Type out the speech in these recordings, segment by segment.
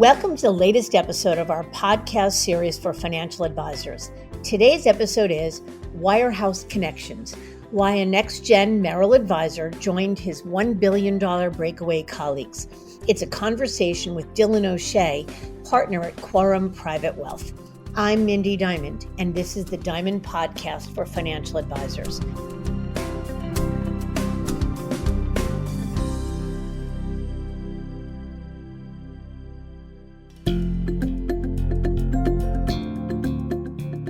Welcome to the latest episode of our podcast series for financial advisors. Today's episode is Wirehouse Connections, why a next-gen Merrill advisor joined his $1 billion Breakaway colleagues. It's a conversation with Dylan O'Shea, partner at Quorum Private Wealth. I'm Mindy Diamond, and this is the Diamond Podcast for financial advisors.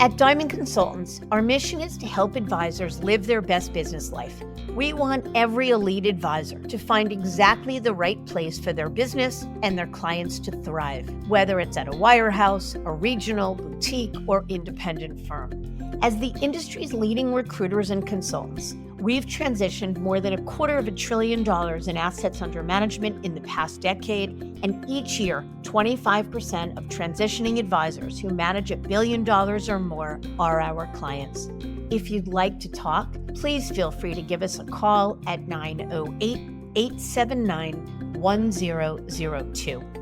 At Diamond Consultants, our mission is to help advisors live their best business life. We want every elite advisor to find exactly the right place for their business and their clients to thrive, whether it's at a wirehouse, a regional, boutique, or independent firm. As the industry's leading recruiters and consultants, we've transitioned more than $250 billion in assets under management in the past decade, and each year, 25% of transitioning advisors who manage $1 billion or more are our clients. If you'd like to talk, please feel free to give us a call at 908-879-1002.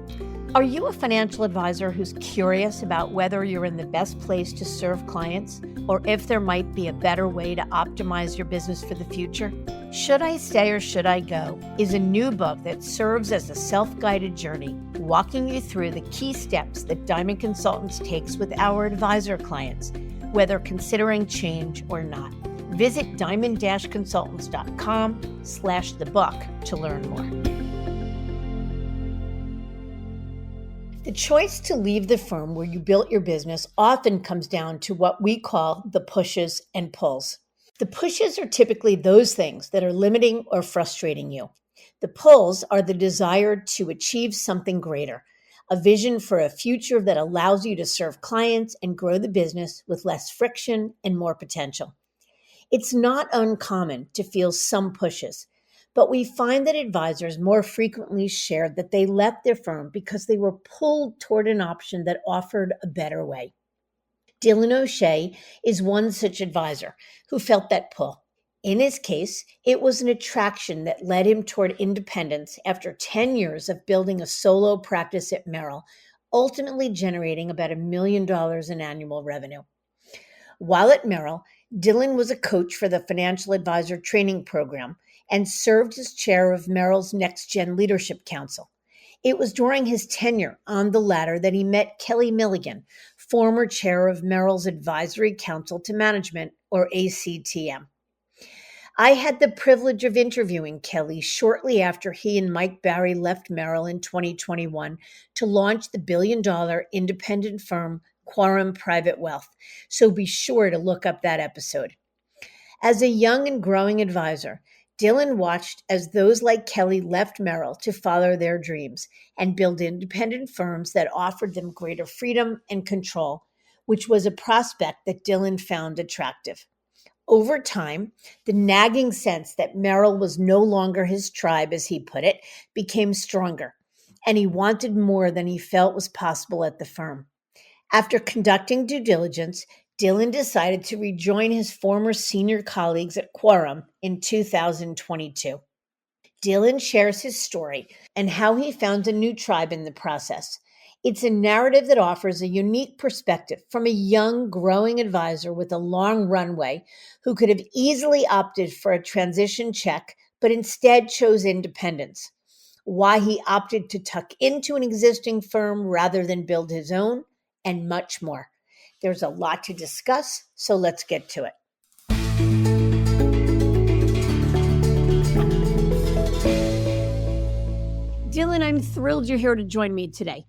Are you a financial advisor who's curious about whether you're in the best place to serve clients, or if there might be a better way to optimize your business for the future? Should I Stay or Should I Go is a new book that serves as a self-guided journey, walking you through the key steps that Diamond Consultants takes with our advisor clients, whether considering change or not. Visit diamond-consultants.com/the-book to learn more. The choice to leave the firm where you built your business often comes down to what we call the pushes and pulls. The pushes are typically those things that are limiting or frustrating you. The pulls are the desire to achieve something greater, a vision for a future that allows you to serve clients and grow the business with less friction and more potential. It's not uncommon to feel some pushes, but we find that advisors more frequently shared that they left their firm because they were pulled toward an option that offered a better way. Dylan O'Shea is one such advisor who felt that pull. In his case, it was an attraction that led him toward independence after 10 years of building a solo practice at Merrill, ultimately generating about $1 million in annual revenue. While at Merrill, Dylan was a coach for the Financial Advisor Training Program and served as chair of Merrill's Next Gen Leadership Council. It was during his tenure on the ladder that he met Kelly Milligan, former chair of Merrill's Advisory Council to Management, or ACTM. I had the privilege of interviewing Kelly shortly after he and Mike Barry left Merrill in 2021 to launch the billion-dollar independent firm Quorum Private Wealth, so be sure to look up that episode. As a young and growing advisor, Dylan watched as those like Kelly left Merrill to follow their dreams and build independent firms that offered them greater freedom and control, which was a prospect that Dylan found attractive. Over time, the nagging sense that Merrill was no longer his tribe, as he put it, became stronger, and he wanted more than he felt was possible at the firm. After conducting due diligence, Dylan decided to rejoin his former senior colleagues at Quorum in 2022. Dylan shares his story and how he found a new tribe in the process. It's a narrative that offers a unique perspective from a young, growing advisor with a long runway who could have easily opted for a transition check, but instead chose independence. Why he opted to tuck into an existing firm rather than build his own, and much more. There's a lot to discuss, so let's get to it. Dylan, I'm thrilled you're here to join me today.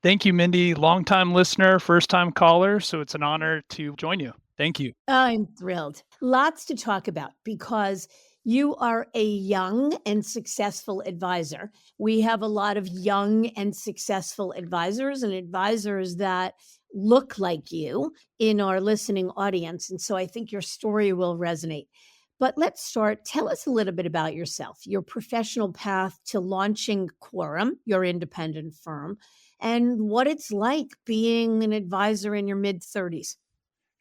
Thank you, Mindy. Longtime listener, first-time caller, so it's an honor to join you. Thank you. I'm thrilled. Lots to talk about because you are a young and successful advisor. We have a lot of young and successful advisors and advisors that look like you in our listening audience. And so I think your story will resonate. But let's start. Tell us a little bit about yourself, your professional path to launching Quorum, your independent firm, and what it's like being an advisor in your mid-30s.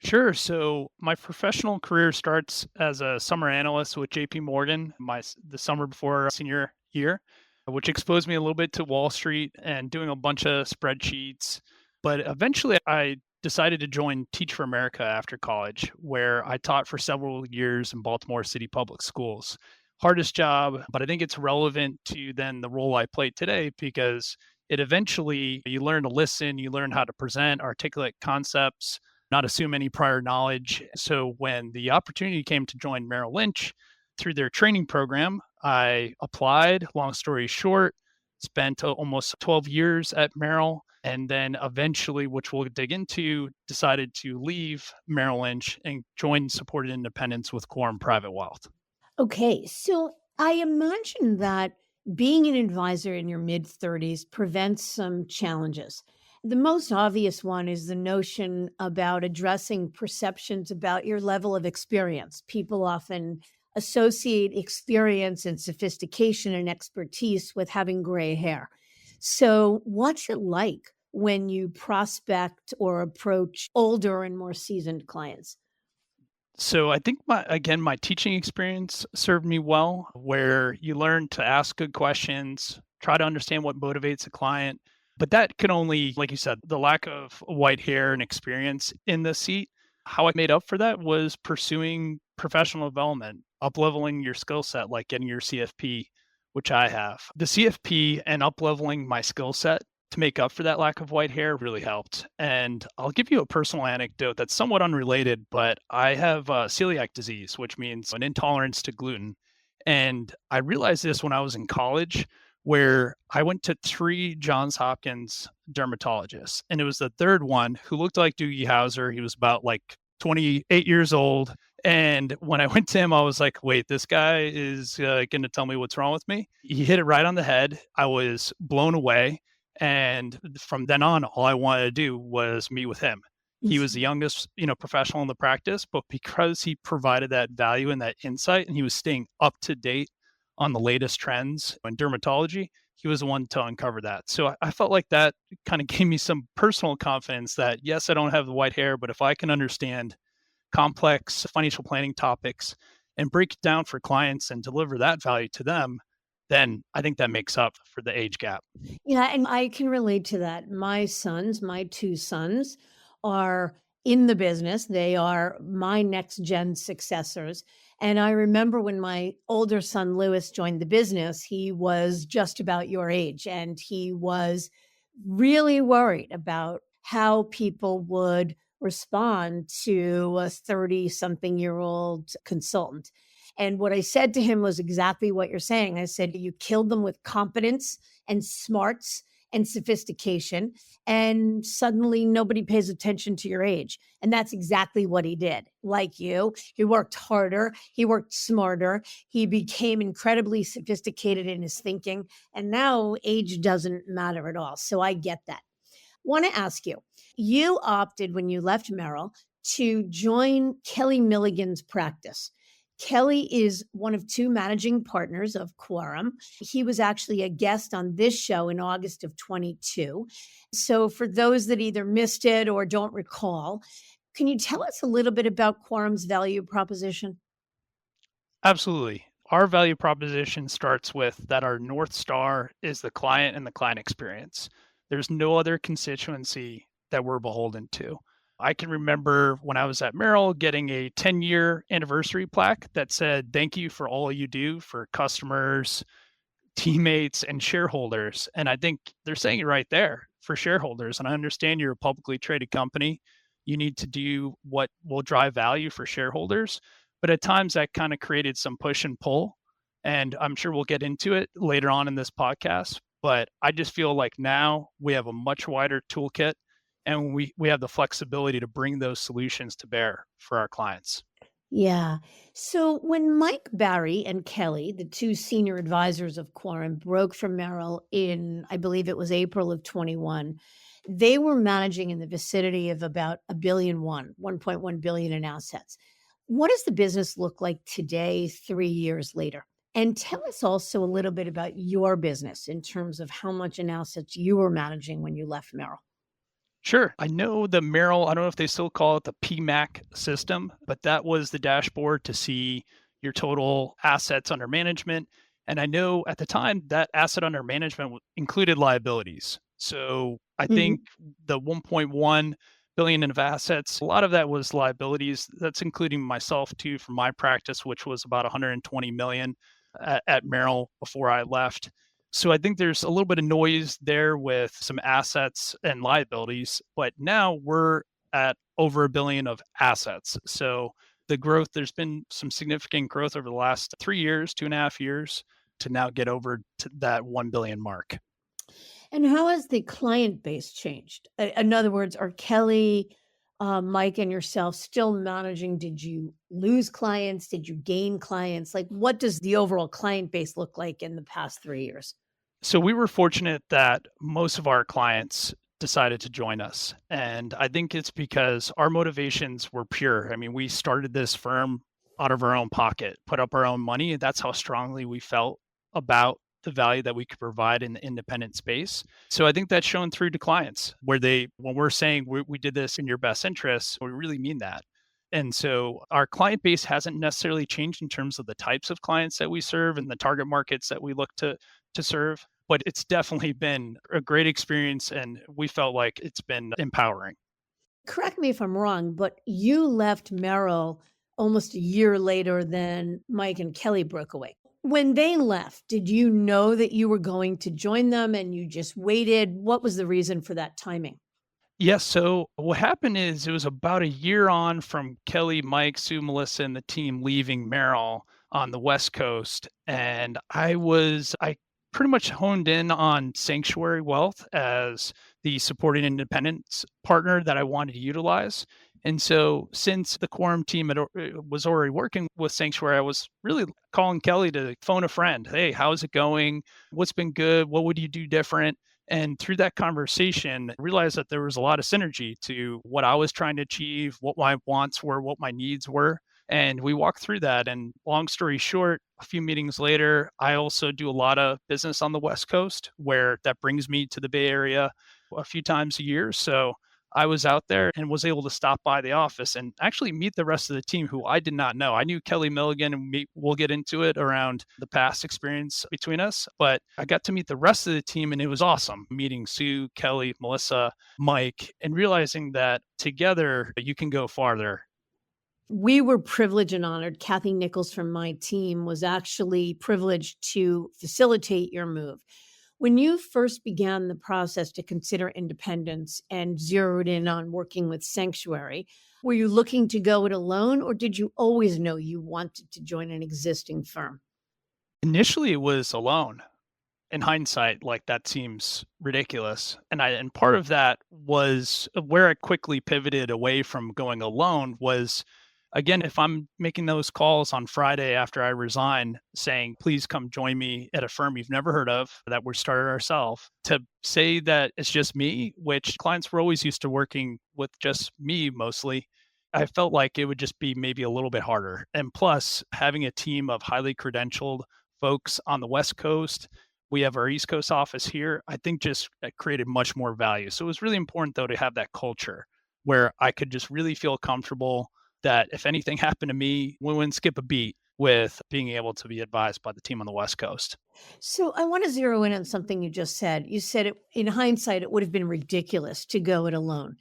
Sure. So my professional career starts as a summer analyst with JP Morgan, the summer before senior year. which exposed me a little bit to Wall Street and doing a bunch of spreadsheets. But eventually I decided to join Teach for America after college, where I taught for several years in Baltimore City Public Schools. Hardest job, but I think it's relevant to then the role I play today because it eventually you learn to listen, you learn how to present, articulate concepts, not assume any prior knowledge. So when the opportunity came to join Merrill Lynch through their training program, I applied. Long story short, spent almost 12 years at Merrill. And then eventually, which we'll dig into, decided to leave Merrill Lynch and join Supported Independence with Quorum Private Wealth. Okay, so I imagine that being an advisor in your mid 30s prevents some challenges. The most obvious one is the notion about addressing perceptions about your level of experience. People often associate experience and sophistication and expertise with having gray hair. So, what's it like when you prospect or approach older and more seasoned clients? So I think my teaching experience served me well, where you learn to ask good questions, try to understand what motivates a client. But that can only, like you said, the lack of white hair and experience in the seat. How I made up for that was pursuing professional development, up leveling your skill set, like getting your CFP, which I have. The CFP and up leveling my skill set to make up for that lack of white hair really helped. And I'll give you a personal anecdote that's somewhat unrelated, but I have celiac disease, which means an intolerance to gluten. And I realized this when I was in college, where I went to three Johns Hopkins dermatologists. And it was the third one who looked like Doogie Howser. He was about like 28 years old. And when I went to him, I was like, wait, this guy is going to tell me what's wrong with me. He hit it right on the head. I was blown away. And from then on, all I wanted to do was meet with him. He was the youngest, professional in the practice, but because he provided that value and that insight, and he was staying up to date on the latest trends in dermatology, he was the one to uncover that. So I felt like that kind of gave me some personal confidence that yes, I don't have the white hair, but if I can understand complex financial planning topics and break it down for clients and deliver that value to them, then I think that makes up for the age gap. Yeah, and I can relate to that. My two sons are in the business. They are my next gen successors. And I remember when my older son Lewis joined the business, he was just about your age and he was really worried about how people would respond to a 30 something year old consultant. And what I said to him was exactly what you're saying. I said, you killed them with competence and smarts and sophistication. And suddenly nobody pays attention to your age. And that's exactly what he did. Like you, he worked harder, he worked smarter, he became incredibly sophisticated in his thinking. And now age doesn't matter at all. So I get that. Want to ask you, you opted when you left Merrill to join Kelly Milligan's practice. Kelly is one of two managing partners of Quorum. He was actually a guest on this show in August of 22. So, for those that either missed it or don't recall, can you tell us a little bit about Quorum's value proposition? Absolutely. Our value proposition starts with that our North Star is the client and the client experience. There's no other constituency that we're beholden to. I can remember when I was at Merrill getting a 10-year anniversary plaque that said, thank you for all you do for customers, teammates, and shareholders. And I think they're saying it right there for shareholders. And I understand you're a publicly traded company. You need to do what will drive value for shareholders. But at times that kind of created some push and pull. And I'm sure we'll get into it later on in this podcast. But I just feel like now we have a much wider toolkit and we have the flexibility to bring those solutions to bear for our clients. Yeah. So when Mike Barry and Kelly, the two senior advisors of Quorum, broke from Merrill in, I believe it was April of 21, they were managing in the vicinity of about a billion, 1.1 billion in assets. What does the business look like today, 3 years later? And tell us also a little bit about your business in terms of how much in assets you were managing when you left Merrill. Sure. I know the Merrill, I don't know if they still call it the PMAC system, but that was the dashboard to see your total assets under management. And I know at the time that asset under management included liabilities. So I Mhm. think the 1.1 billion of assets, a lot of that was liabilities. That's including myself too from my practice, which was about 120 million at Merrill before I left. So I think there's a little bit of noise there with some assets and liabilities, but now we're at over a billion of assets. So the growth, there's been some significant growth over the last 3 years, 2.5 years to now get over to that 1 billion mark. And how has the client base changed? In other words, are Kelly, Mike, and yourself still managing? Did you lose clients? Did you gain clients? Like, what does the overall client base look like in the past 3 years? So we were fortunate that most of our clients decided to join us. And I think it's because our motivations were pure. I mean, we started this firm out of our own pocket, put up our own money. And that's how strongly we felt about the value that we could provide in the independent space. So I think that's shown through to clients where when we're saying we did this in your best interests, we really mean that. And so our client base hasn't necessarily changed in terms of the types of clients that we serve and the target markets that we look to serve, but it's definitely been a great experience and we felt like it's been empowering. Correct me if I'm wrong, but you left Merrill almost a year later than Mike and Kelly broke away. When they left, did you know that you were going to join them and you just waited? What was the reason for that timing? Yes, so what happened is it was about a year on from Kelly, Mike, Sue, Melissa, and the team leaving Merrill on the West Coast. And I pretty much honed in on Sanctuary Wealth as the supporting independence partner that I wanted to utilize. And so since the Quorum team was already working with Sanctuary, I was really calling Kelly to phone a friend. Hey, how's it going? What's been good? What would you do different? And through that conversation, I realized that there was a lot of synergy to what I was trying to achieve, what my wants were, what my needs were. And we walked through that. And long story short, a few meetings later, I also do a lot of business on the West Coast where that brings me to the Bay Area a few times a year. So I was out there and was able to stop by the office and actually meet the rest of the team who I did not know. I knew Kelly Milligan, and we'll get into it around the past experience between us, but I got to meet the rest of the team and it was awesome meeting Sue, Kelly, Melissa, Mike, and realizing that together you can go farther. We were privileged and honored. Kathy Nichols from my team was actually privileged to facilitate your move. When you first began the process to consider independence and zeroed in on working with Sanctuary, were you looking to go it alone or did you always know you wanted to join an existing firm? Initially, it was alone. In hindsight, like that seems ridiculous. And part of that was where I quickly pivoted away from going alone was again, if I'm making those calls on Friday after I resign saying, please come join me at a firm you've never heard of that we started ourselves, to say that it's just me, which clients were always used to working with just me mostly. I felt like it would just be maybe a little bit harder. And plus, having a team of highly credentialed folks on the West Coast, we have our East Coast office here, I think just created much more value. So it was really important, though, to have that culture where I could just really feel comfortable that if anything happened to me, we wouldn't skip a beat with being able to be advised by the team on the West Coast. So I want to zero in on something you just said. You said in hindsight, it would have been ridiculous to go it alone.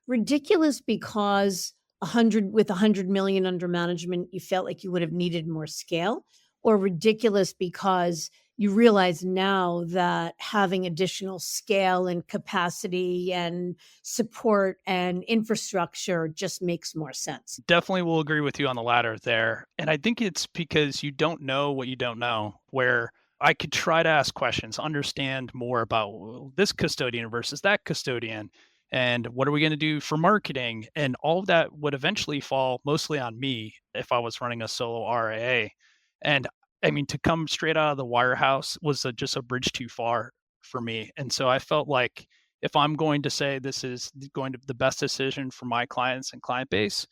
Ridiculous because 100 million under management, you felt like you would have needed more scale, or ridiculous because you realize now that having additional scale and capacity and support and infrastructure just makes more sense. Definitely will agree with you on the latter there. And I think it's because you don't know what you don't know, where I could try to ask questions, understand more about this custodian versus that custodian, and what are we going to do for marketing? And all of that would eventually fall mostly on me if I was running a solo RIA. And I mean, to come straight out of the Wirehouse was just a bridge too far for me. And so I felt like if I'm going to say this is going to be the best decision for my clients and client base,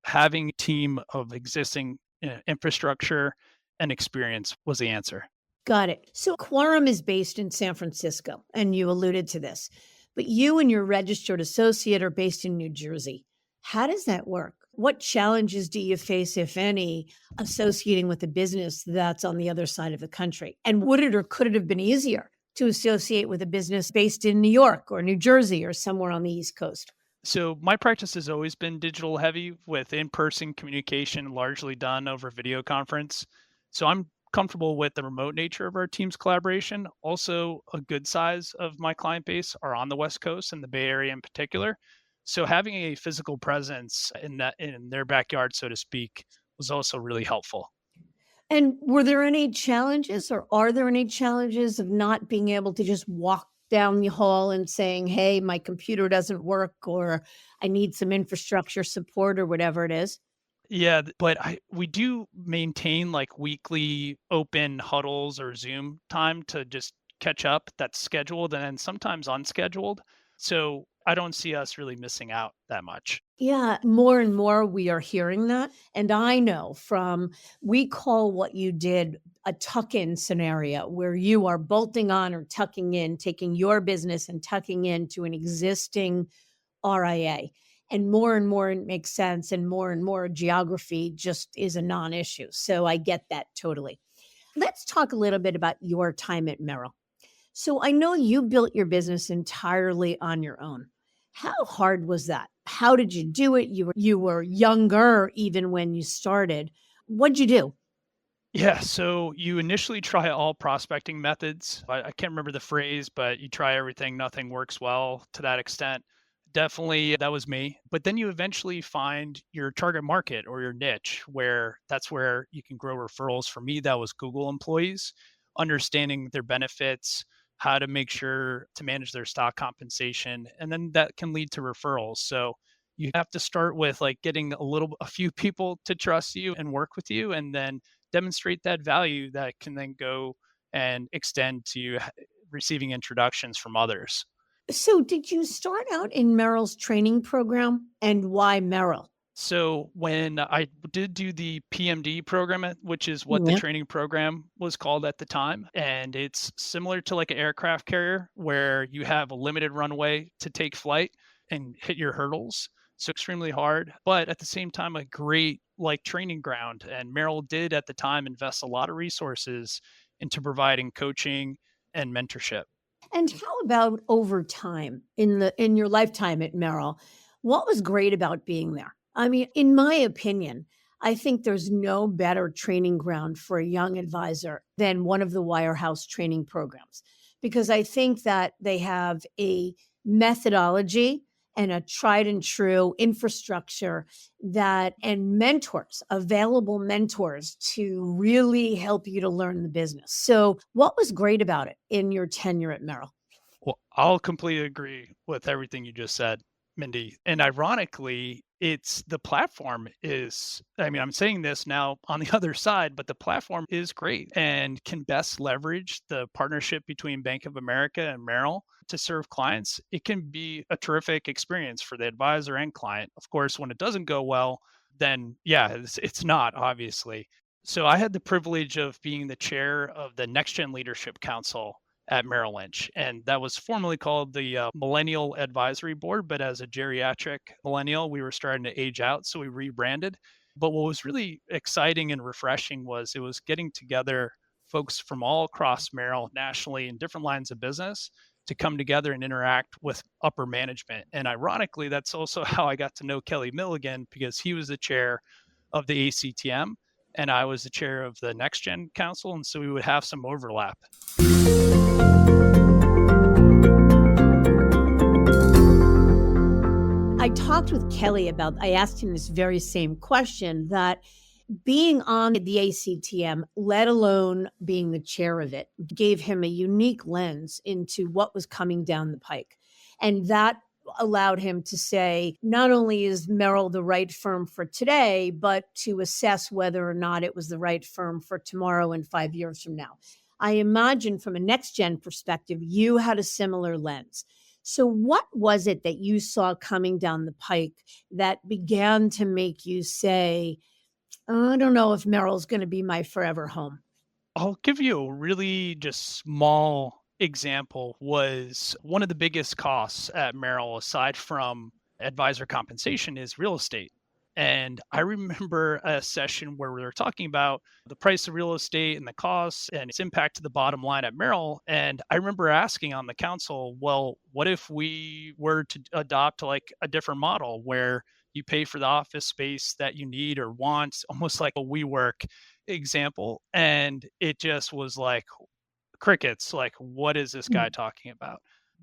having a team of existing infrastructure and experience was the answer. Got it. So Quorum is based in San Francisco, and you alluded to this, but you and your registered associate are based in New Jersey. How does that work? What challenges do you face, if any, associating with a business that's on the other side of the country? And would it or could it have been easier to associate with a business based in New York or New Jersey or somewhere on the East Coast? So my practice has always been digital heavy with in-person communication largely done over video conference. So I'm comfortable with the remote nature of our team's collaboration. Also, a good size of my client base are on the West Coast and the Bay Area in particular. So having a physical presence in their backyard, so to speak, was also really helpful. And were there any challenges or are there any challenges of not being able to just walk down the hall and saying, "Hey, my computer doesn't work," or "I need some infrastructure support," or whatever it is? Yeah, but we do maintain like weekly open huddles or Zoom time to just catch up that's scheduled and then sometimes unscheduled. So I don't see us really missing out that much. Yeah, more and more we are hearing that. And I know from we call what you did a tuck in scenario where you are bolting on or tucking in, taking your business and tucking into an existing RIA. And more it makes sense, and more geography just is a non issue. So I get that totally. Let's talk a little bit about your time at Merrill. So I know you built your business entirely on your own. How hard was that? How did you do it? You were younger even when you started. What'd you do? Yeah, so you initially try all prospecting methods. I can't remember the phrase, but you try everything, nothing works well to that extent. Definitely, that was me. But then you eventually find your target market or your niche where that's where you can grow referrals. For me, that was Google employees, understanding their benefits, how to make sure to manage their stock compensation, and then that can lead to referrals. So you have to start with like getting a few people to trust you and work with you, and then demonstrate that value that can then go and extend to receiving introductions from others. So did you start out in Merrill's training program and why Merrill? So when I did do the PMD program, which is what the Yeah. training program was called at the time, and it's similar to like an aircraft carrier where you have a limited runway to take flight and hit your hurdles. So extremely hard, but at the same time, a great like training ground. And Merrill did at the time invest a lot of resources into providing coaching and mentorship. And how about over time in your lifetime at Merrill? What was great about being there? I mean, in my opinion, I think there's no better training ground for a young advisor than one of the Wirehouse training programs because I think that they have a methodology and a tried and true infrastructure that and mentors, available mentors to really help you to learn the business. So, what was great about it in your tenure at Merrill? Well, I'll completely agree with everything you just said, Mindy. And ironically, it's the platform is, I mean, I'm saying this now on the other side, but the platform is great and can best leverage the partnership between Bank of America and Merrill to serve clients. It can be a terrific experience for the advisor and client. Of course, when it doesn't go well, then yeah, it's not obviously. So I had the privilege of being the chair of the Next Gen Leadership Council at Merrill Lynch. And that was formerly called the Millennial Advisory Board. But as a geriatric millennial, we were starting to age out. So we rebranded. But what was really exciting and refreshing was it was getting together folks from all across Merrill nationally in different lines of business to come together and interact with upper management. And ironically, that's also how I got to know Kelly Milligan because he was the chair of the ACTM and I was the chair of the Next Gen Council. And so we would have some overlap. I talked with Kelly about I asked him this very same question that being on the ACTM, let alone being the chair of it, gave him a unique lens into what was coming down the pike. And that allowed him to say, not only is Merrill the right firm for today, but to assess whether or not it was the right firm for tomorrow and 5 years from now. I imagine from a next gen perspective, you had a similar lens. So, what was it that you saw coming down the pike that began to make you say, I don't know if Merrill's going to be my forever home? I'll give you a really just small example was one of the biggest costs at Merrill aside from advisor compensation is real estate. And I remember a session where we were talking about the price of real estate and the costs and its impact to the bottom line at Merrill. And I remember asking on the council, well, what if we were to adopt like a different model where you pay for the office space that you need or want, almost like a WeWork example? And it just was like crickets, like, what is this guy talking about?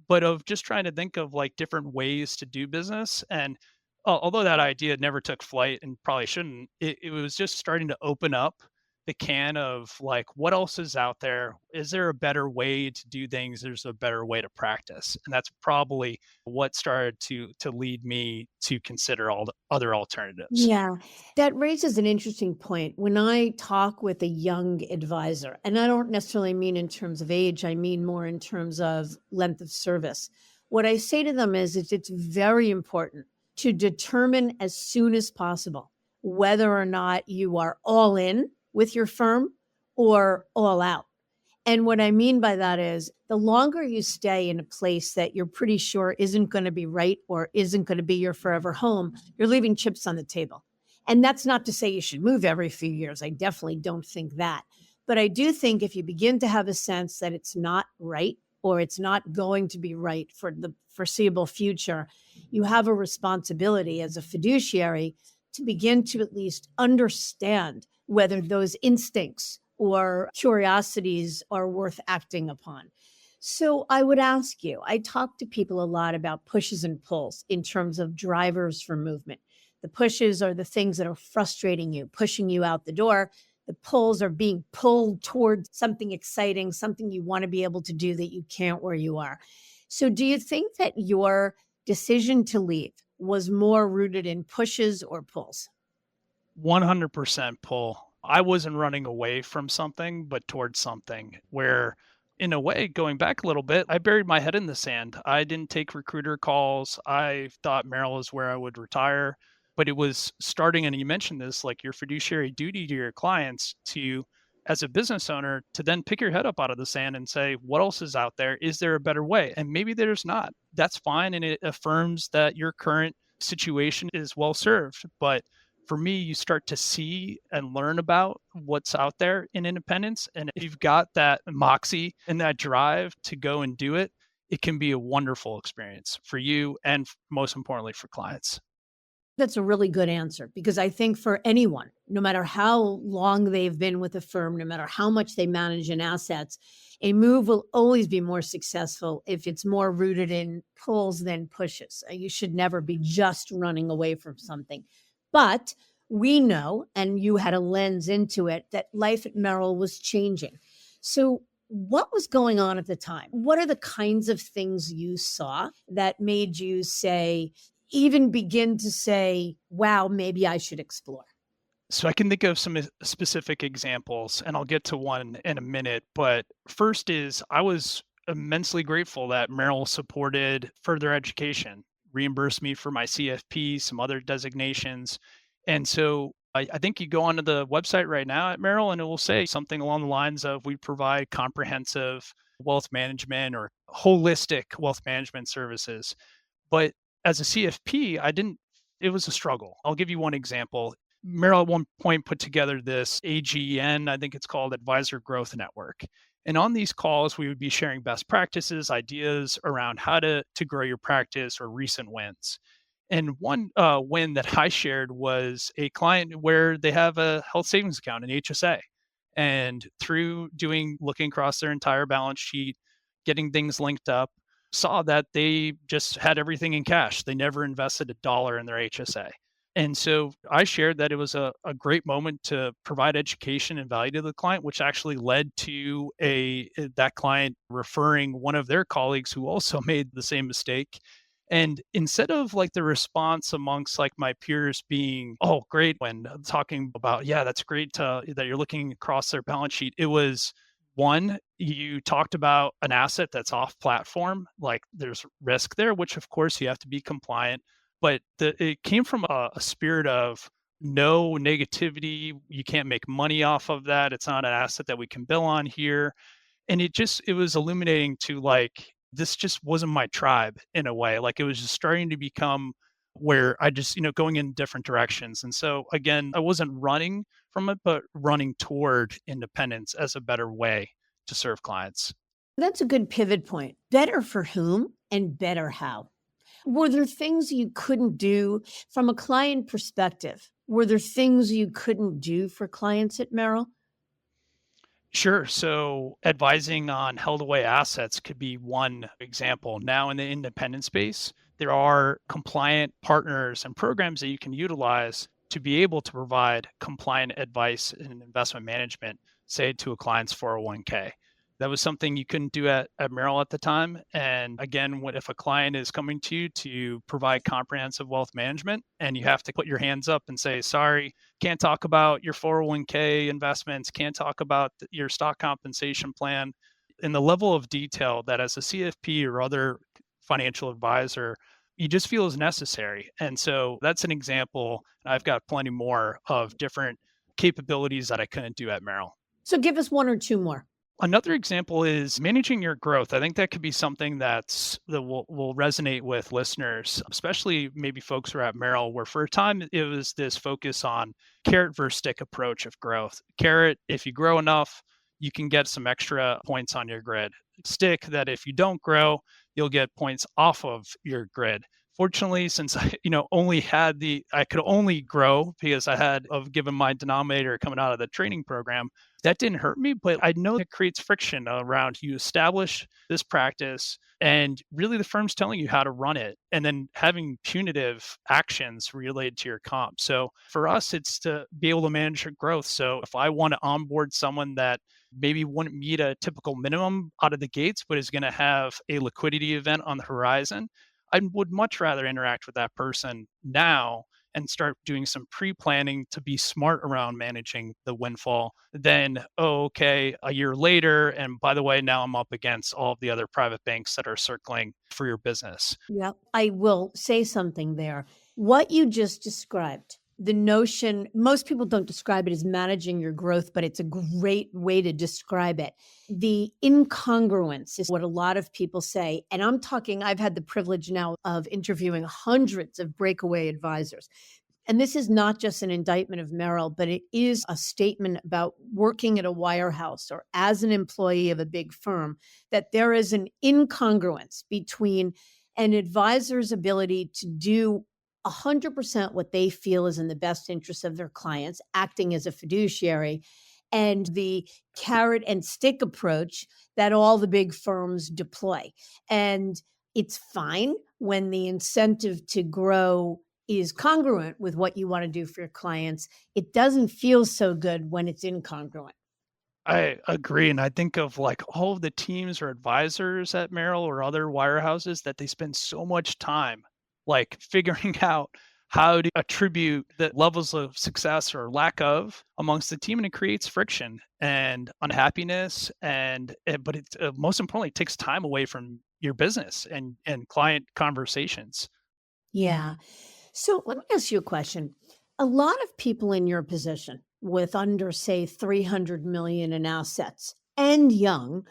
But of just trying to think of like different ways to do business. And although that idea never took flight and probably shouldn't, it was just starting to open up the can of like, what else is out there? Is there a better way to do things? There's a better way to practice. And that's probably what started to lead me to consider all the other alternatives. Yeah, that raises an interesting point. When I talk with a young advisor, and I don't necessarily mean in terms of age, I mean more in terms of length of service. What I say to them is it's very important to determine as soon as possible whether or not you are all in with your firm or all out. And what I mean by that is the longer you stay in a place that you're pretty sure isn't going to be right or isn't going to be your forever home, you're leaving chips on the table. And that's not to say you should move every few years. I definitely don't think that. But I do think if you begin to have a sense that it's not right or it's not going to be right for the foreseeable future, you have a responsibility as a fiduciary to begin to at least understand whether those instincts or curiosities are worth acting upon. So I would ask you, I talk to people a lot about pushes and pulls in terms of drivers for movement. The pushes are the things that are frustrating you, pushing you out the door. The pulls are being pulled towards something exciting, something you want to be able to do that you can't where you are. So do you think that your decision to leave was more rooted in pushes or pulls? 100% pull. I wasn't running away from something, but towards something where, in a way, going back a little bit, I buried my head in the sand. I didn't take recruiter calls. I thought Merrill is where I would retire, but it was starting, and you mentioned this, like your fiduciary duty to your clients to, as a business owner, to then pick your head up out of the sand and say, what else is out there? Is there a better way? And maybe there's not. That's fine. And it affirms that your current situation is well served. But for me, you start to see and learn about what's out there in independence. And if you've got that moxie and that drive to go and do it, it can be a wonderful experience for you and most importantly for clients. That's a really good answer because I think for anyone, no matter how long they've been with a firm, no matter how much they manage in assets, a move will always be more successful if it's more rooted in pulls than pushes. You should never be just running away from something. But we know, and you had a lens into it, that life at Merrill was changing. So, what was going on at the time? What are the kinds of things you saw that made you say, even begin to say, wow, maybe I should explore? So I can think of some specific examples, and I'll get to one in a minute. But first is I was immensely grateful that Merrill supported further education, reimbursed me for my CFP, some other designations. And so I think you go onto the website right now at Merrill, and it will say something along the lines of we provide comprehensive wealth management or holistic wealth management services. But as a CFP, I didn't, it was a struggle. I'll give you one example. Merrill at one point put together this AGN, I think it's called Advisor Growth Network. And on these calls, we would be sharing best practices, ideas around how to grow your practice or recent wins. And one win that I shared was a client where they have a health savings account, an HSA. And through looking across their entire balance sheet, getting things linked up, saw that they just had everything in cash. They never invested a dollar in their HSA. And so I shared that it was a great moment to provide education and value to the client, which actually led to that client referring one of their colleagues who also made the same mistake. And instead of like the response amongst like my peers being, oh, great, when talking about, yeah, that's great that you're looking across their balance sheet, it was one, you talked about an asset that's off platform, like there's risk there, which of course you have to be compliant. But it came from a spirit of no negativity. You can't make money off of that. It's not an asset that we can bill on here. And it was illuminating to like, this just wasn't my tribe in a way. Like it was just starting to become where I just, going in different directions. And so again, I wasn't running from it, but running toward independence as a better way to serve clients. That's a good pivot point. Better for whom and better how? Were there things you couldn't do from a client perspective? Were there things you couldn't do for clients at Merrill? Sure. So advising on held away assets could be one example. Now, in the independent space, there are compliant partners and programs that you can utilize to be able to provide compliant advice in investment management, say to a client's 401k. That was something you couldn't do at Merrill at the time. And again, if a client is coming to you to provide comprehensive wealth management and you have to put your hands up and say, sorry, can't talk about your 401k investments, can't talk about your stock compensation plan in the level of detail that as a CFP or other financial advisor, you just feel is necessary. And so that's an example. I've got plenty more of different capabilities that I couldn't do at Merrill. So give us one or two more. Another example is managing your growth. I think that could be something that will resonate with listeners, especially maybe folks who are at Merrill, where for a time it was this focus on carrot versus stick approach of growth. Carrot, if you grow enough, you can get some extra points on your grid. Stick, that if you don't grow, you'll get points off of your grid. Fortunately, since I, I could only grow because I had of given my denominator coming out of the training program, that didn't hurt me, but I know it creates friction around you establish this practice and really the firm's telling you how to run it and then having punitive actions related to your comp. So for us, it's to be able to manage your growth. So if I want to onboard someone that maybe wouldn't meet a typical minimum out of the gates, but is going to have a liquidity event on the horizon, I would much rather interact with that person now and start doing some pre-planning to be smart around managing the windfall than, oh, okay, a year later, and by the way, now I'm up against all of the other private banks that are circling for your business. Yeah, I will say something there. What you just described, the notion, most people don't describe it as managing your growth, but it's a great way to describe it. The incongruence is what a lot of people say. And I've had the privilege now of interviewing hundreds of Breakaway advisors. And this is not just an indictment of Merrill, but it is a statement about working at a wirehouse or as an employee of a big firm, that there is an incongruence between an advisor's ability to do 100% what they feel is in the best interest of their clients, acting as a fiduciary, and the carrot and stick approach that all the big firms deploy. And it's fine when the incentive to grow is congruent with what you want to do for your clients. It doesn't feel so good when it's incongruent. I agree. And I think of like all of the teams or advisors at Merrill or other wirehouses that they spend so much time like figuring out how to attribute the levels of success or lack of amongst the team. And it creates friction and unhappiness. But it most importantly, it takes time away from your business and client conversations. Yeah. So let me ask you a question. A lot of people in your position with under, say, 300 million in assets and young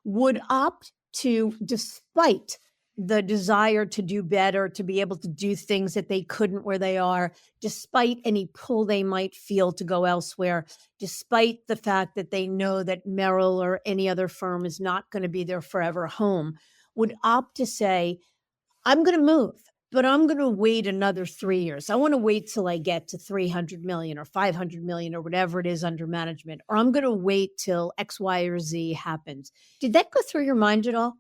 would opt to, despite the desire to do better, to be able to do things that they couldn't where they are, despite any pull they might feel to go elsewhere, despite the fact that they know that Merrill or any other firm is not going to be their forever home, would opt to say, I'm going to move, but I'm going to wait another 3 years. I want to wait till I get to 300 million or 500 million or whatever it is under management, or I'm going to wait till X, Y, or Z happens. Did that go through your mind at all?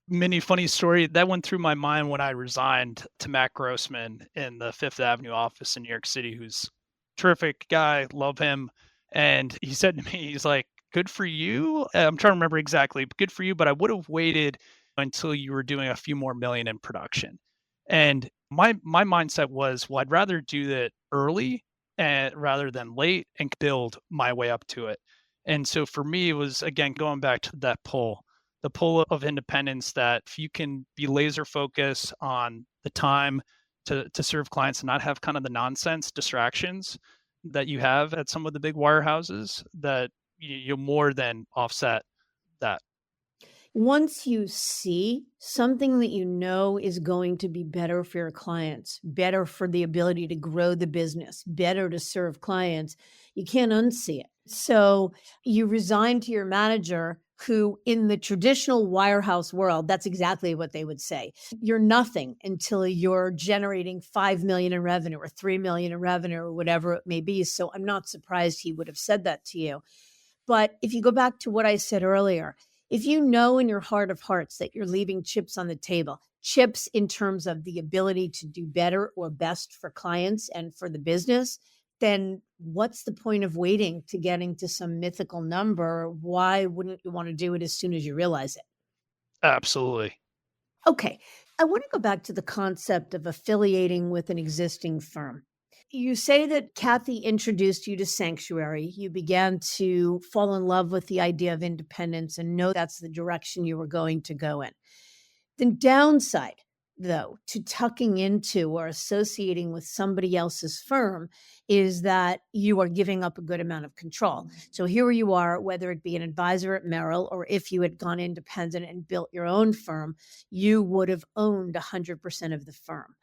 Mini funny story that went through my mind when I resigned to Matt Grossman in the Fifth Avenue office in New York City, who's a terrific guy, love him. And he said to me, he's like, good for you. I'm trying to remember exactly, but good for you. But I would have waited until you were doing a few more million in production. And my mindset was, well, I'd rather do that early and rather than late and build my way up to it. And so for me, it was again going back to that pull, the pull of independence, that if you can be laser focused on the time to serve clients and not have kind of the nonsense distractions that you have at some of the big wirehouses, that you'll more than offset that. Once you see something that you know is going to be better for your clients, better for the ability to grow the business, better to serve clients, you can't unsee it. So you resign to your manager, who in the traditional wirehouse world, that's exactly what they would say. You're nothing until you're generating 5 million in revenue or 3 million in revenue or whatever it may be. So I'm not surprised he would have said that to you. But if you go back to what I said earlier, if you know in your heart of hearts that you're leaving chips on the table, chips in terms of the ability to do better or best for clients and for the business, then what's the point of waiting to getting to some mythical number? Why wouldn't you want to do it as soon as you realize it? Absolutely. Okay, I want to go back to the concept of affiliating with an existing firm. You say that Kathy introduced you to Sanctuary. You began to fall in love with the idea of independence and know that's the direction you were going to go in. The downside, though, to tucking into or associating with somebody else's firm is that you are giving up a good amount of control. So here you are, whether it be an advisor at Merrill or if you had gone independent and built your own firm, you would have owned 100% of the firm.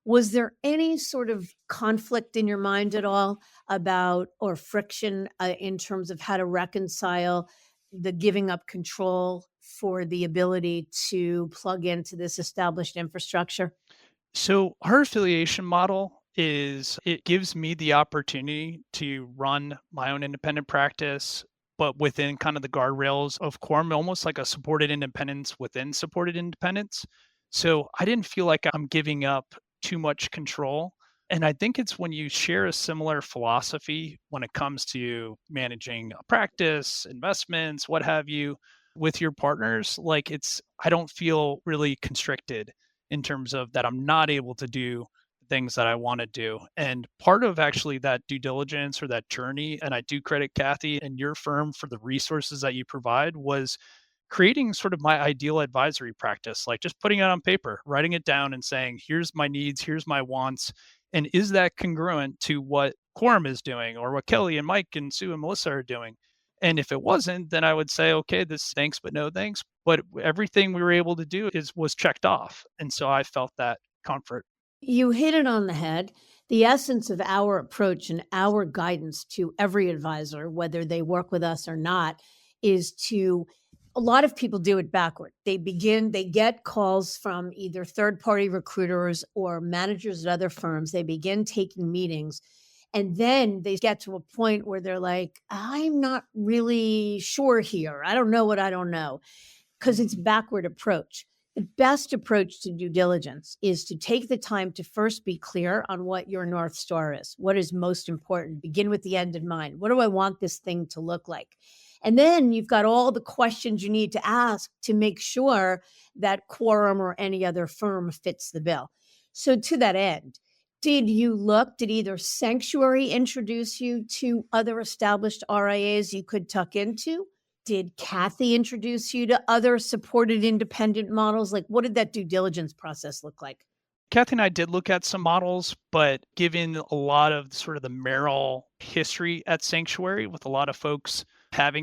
Was there any sort of conflict in your mind at all about or friction in terms of how to reconcile the giving up control for the ability to plug into this established infrastructure? So our affiliation model is it gives me the opportunity to run my own independent practice, but within kind of the guardrails of Quorum, almost like a supported independence within supported independence. So I didn't feel like I'm giving up too much control. And I think it's when you share a similar philosophy when it comes to managing a practice, investments, what have you, with your partners, like I don't feel really constricted in terms of that I'm not able to do things that I want to do. And part of actually that due diligence or that journey, and I do credit Kathy and your firm for the resources that you provide, was creating sort of my ideal advisory practice, like just putting it on paper, writing it down and saying, here's my needs, here's my wants. And is that congruent to what Quorum is doing or what Kelly and Mike and Sue and Melissa are doing? And if it wasn't, then I would say, okay, this thanks, but no thanks. But everything we were able to do is was checked off. And so I felt that comfort. You hit it on the head. The essence of our approach and our guidance to every advisor, whether they work with us or not, is to a lot of people do it backward. They get calls from either third party recruiters or managers at other firms. They begin taking meetings. And then they get to a point where they're like, I'm not really sure here. I don't know what I don't know, because it's backward approach. The best approach to due diligence is to take the time to first be clear on what your North Star is. What is most important? Begin with the end in mind. What do I want this thing to look like? And then you've got all the questions you need to ask to make sure that Quorum or any other firm fits the bill. So to that end, did either Sanctuary introduce you to other established RIAs you could tuck into? Did Kathy introduce you to other supported independent models? Like, what did that due diligence process look like? Kathy and I did look at some models, but given a lot of sort of the Merrill history at Sanctuary, with a lot of folks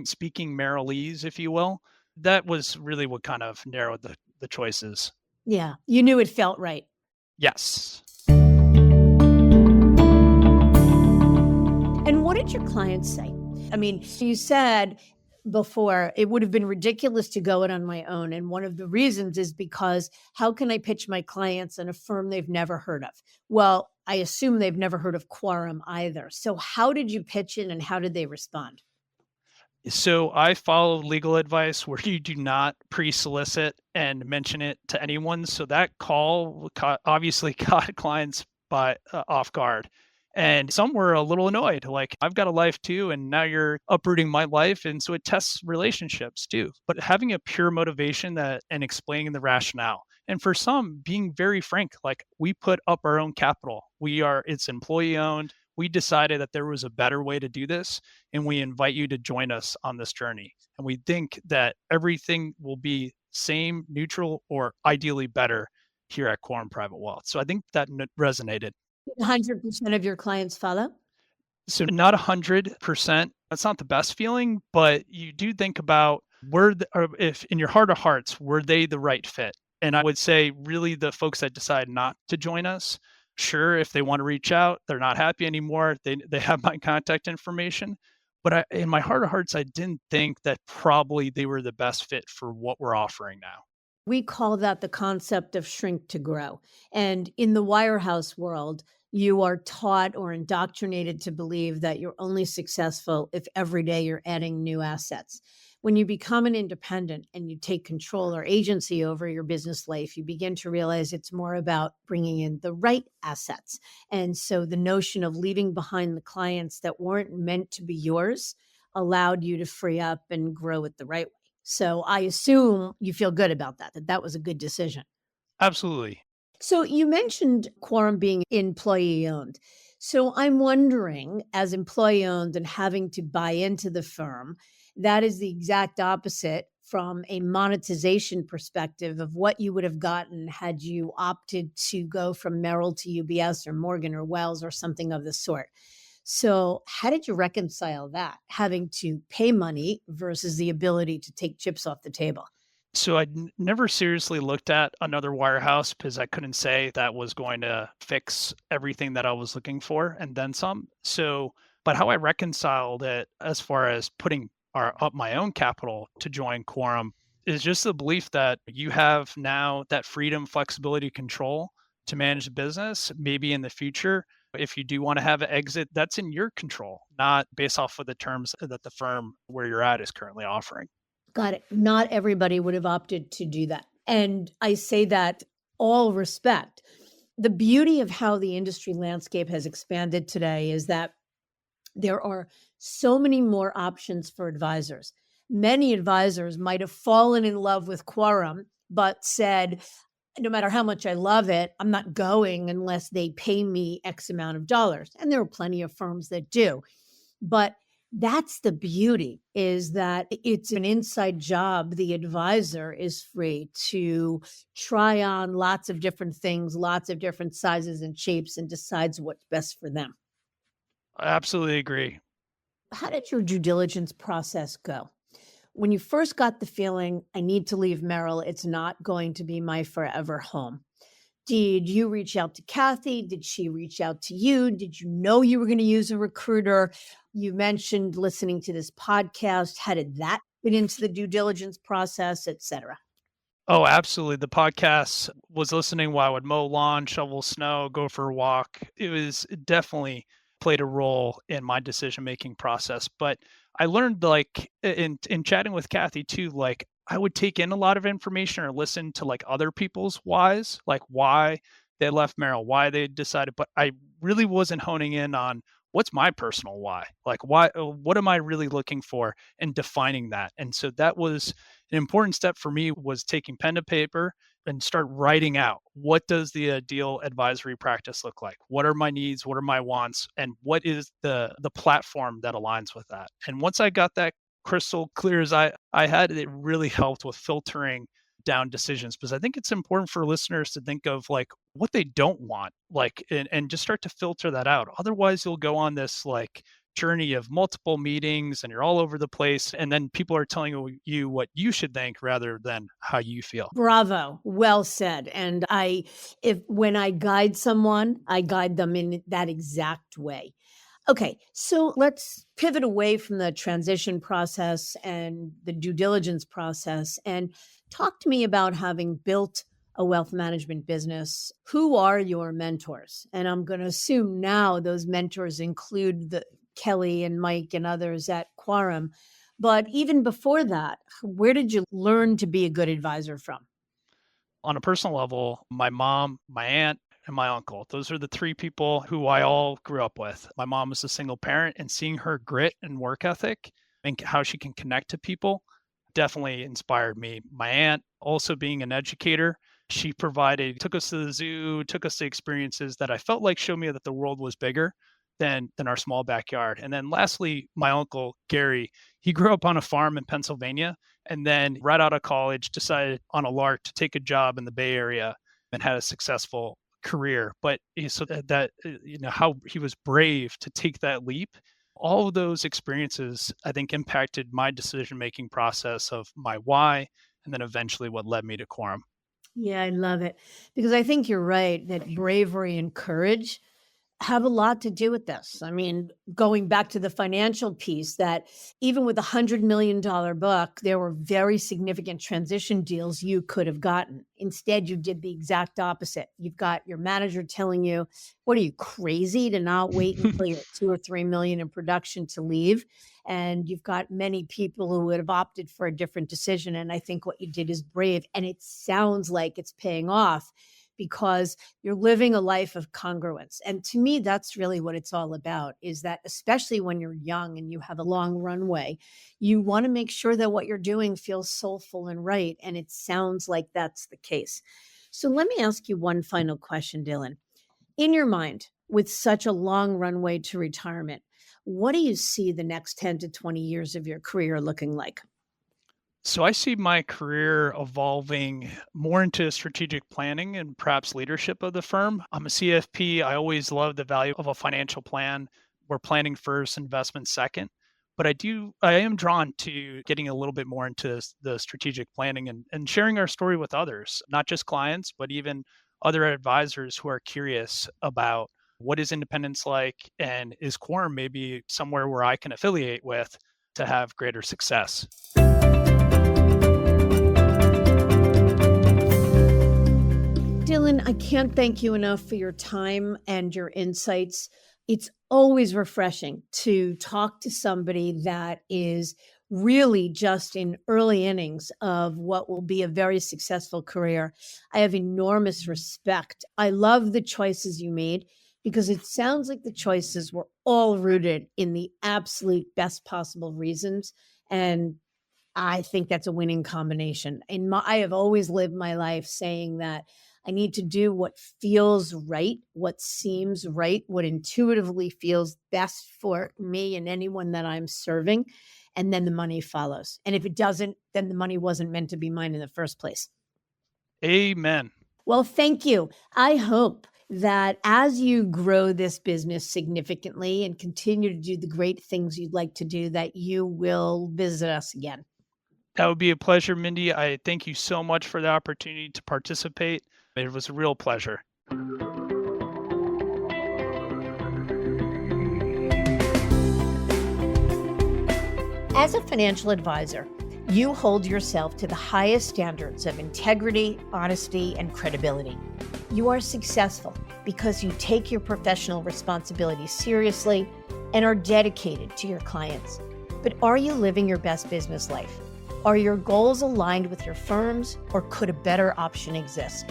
speaking Merrillese, if you will, that was really what kind of narrowed the choices. Yeah, you knew it felt right. Yes. And what did your clients say? I mean, you said before it would have been ridiculous to go it on my own. And one of the reasons is because how can I pitch my clients in a firm they've never heard of? Well, I assume they've never heard of Quorum either. So how did you pitch it and how did they respond? So I follow legal advice where you do not pre-solicit and mention it to anyone. So that call obviously caught clients by off guard. And some were a little annoyed, like, I've got a life too, and now you're uprooting my life. And so it tests relationships too. But having a pure motivation that and explaining the rationale. And for some, being very frank, like, we put up our own capital. It's employee owned. We decided that there was a better way to do this, and we invite you to join us on this journey. And we think that everything will be same, neutral, or ideally better here at Quorum Private Wealth. So I think that resonated. 100% of your clients follow? So not 100%. That's not the best feeling, but you do think about or if in your heart of hearts, were they the right fit? And I would say really the folks that decide not to join us, sure, if they want to reach out, they're not happy anymore, they have my contact information. But in my heart of hearts, I didn't think that probably they were the best fit for what we're offering now. We call that the concept of shrink to grow. And in the Wirehouse world, you are taught or indoctrinated to believe that you're only successful if every day you're adding new assets. When you become an independent and you take control or agency over your business life, you begin to realize it's more about bringing in the right assets. And so the notion of leaving behind the clients that weren't meant to be yours allowed you to free up and grow it the right way. So I assume you feel good about that, that was a good decision. Absolutely. So you mentioned Quorum being employee owned. So I'm wondering, as employee owned and having to buy into the firm, that is the exact opposite from a monetization perspective of what you would have gotten had you opted to go from Merrill to UBS or Morgan or Wells or something of the sort. So, how did you reconcile that, having to pay money versus the ability to take chips off the table? So I never seriously looked at another wirehouse because I couldn't say that was going to fix everything that I was looking for and then some. So, but how I reconciled it as far as putting up my own capital to join Quorum is just the belief that you have now that freedom, flexibility, control to manage the business. Maybe in the future, if you do want to have an exit, that's in your control, not based off of the terms that the firm where you're at is currently offering. Got it. Not everybody would have opted to do that. And I say that all respect. The beauty of how the industry landscape has expanded today is that there are so many more options for advisors. Many advisors might have fallen in love with Quorum, but said, no matter how much I love it, I'm not going unless they pay me X amount of dollars. And there are plenty of firms that do. But that's the beauty, is that it's an inside job. The advisor is free to try on lots of different things, lots of different sizes and shapes, and decides what's best for them. I absolutely agree. How did your due diligence process go? When you first got the feeling, I need to leave Merrill, it's not going to be my forever home. Did you reach out to Kathy? Did she reach out to you? Did you know you were going to use a recruiter? You mentioned listening to this podcast. How did that fit into the due diligence process, et cetera? Oh, absolutely. The podcast was listening while I would mow lawn, shovel snow, go for a walk. It definitely played a role in my decision-making process. But I learned like in chatting with Kathy too, like I would take in a lot of information or listen to like other people's whys, like why they left Merrill, why they decided, but I really wasn't honing in on what's my personal why? Like why what am I really looking for and defining that. And so that was an important step for me was taking pen to paper and start writing out what does the ideal advisory practice look like? What are my needs? What are my wants? And what is the platform that aligns with that? And once I got that crystal clear as I had, it really helped with filtering down decisions because I think it's important for listeners to think of like what they don't want, like and just start to filter that out. Otherwise, you'll go on this like journey of multiple meetings and you're all over the place and then people are telling you what you should think rather than how you feel. Bravo. Well said. And if when I guide someone, I guide them in that exact way. Okay, so let's pivot away from the transition process and the due diligence process and talk to me about having built a wealth management business. Who are your mentors? And I'm going to assume now those mentors include the Kelly and Mike and others at Quorum. But even before that, where did you learn to be a good advisor from? On a personal level, my mom, my aunt, and my uncle. Those are the three people who I all grew up with. My mom was a single parent, and seeing her grit and work ethic and how she can connect to people definitely inspired me. My aunt, also being an educator, she took us to the zoo, took us to experiences that I felt like showed me that the world was bigger than our small backyard. And then lastly, my uncle, Gary, he grew up on a farm in Pennsylvania and then right out of college decided on a lark to take a job in the Bay Area and had a successful career. But how he was brave to take that leap All of those experiences, I think, impacted my decision-making process of my why, and then eventually what led me to Quorum. Yeah, I love it because I think you're right that bravery and courage have a lot to do with this. I mean, going back to the financial piece, that even with $100 million book, there were very significant transition deals you could have gotten. Instead, you did the exact opposite. You've got your manager telling you, what are you, crazy to not wait until you're at 2 or 3 million in production to leave? And you've got many people who would have opted for a different decision. And I think what you did is brave. And it sounds like it's paying off because you're living a life of congruence. And to me, that's really what it's all about, is that especially when you're young and you have a long runway, you want to make sure that what you're doing feels soulful and right. And it sounds like that's the case. So let me ask you one final question, Dylan. In your mind, with such a long runway to retirement, what do you see the next 10 to 20 years of your career looking like? So I see my career evolving more into strategic planning and perhaps leadership of the firm. I'm a CFP. I always love the value of a financial plan. We're planning first, investment second. But I am drawn to getting a little bit more into the strategic planning and sharing our story with others, not just clients, but even other advisors who are curious about what is independence like, and is Quorum maybe somewhere where I can affiliate with to have greater success. Dylan, I can't thank you enough for your time and your insights. It's always refreshing to talk to somebody that is really just in early innings of what will be a very successful career. I have enormous respect. I love the choices you made because it sounds like the choices were all rooted in the absolute best possible reasons. And I think that's a winning combination. I have always lived my life saying that I need to do what feels right, what seems right, what intuitively feels best for me and anyone that I'm serving. And then the money follows. And if it doesn't, then the money wasn't meant to be mine in the first place. Amen. Well, thank you. I hope that as you grow this business significantly and continue to do the great things you'd like to do, that you will visit us again. That would be a pleasure, Mindy. I thank you so much for the opportunity to participate. It was a real pleasure. As a financial advisor, you hold yourself to the highest standards of integrity, honesty, and credibility. You are successful because you take your professional responsibilities seriously and are dedicated to your clients. But are you living your best business life? Are your goals aligned with your firm's, or could a better option exist?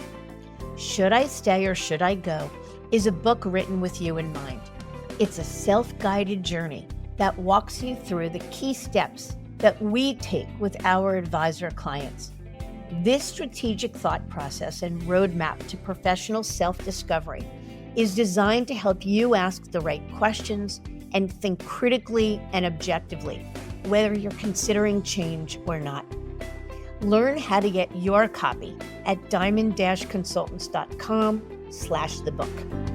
Should I Stay or Should I Go is a book written with you in mind. It's a self-guided journey that walks you through the key steps that we take with our advisor clients. This strategic thought process and roadmap to professional self-discovery is designed to help you ask the right questions and think critically and objectively, whether you're considering change or not. Learn how to get your copy at diamond-consultants.com/thebook.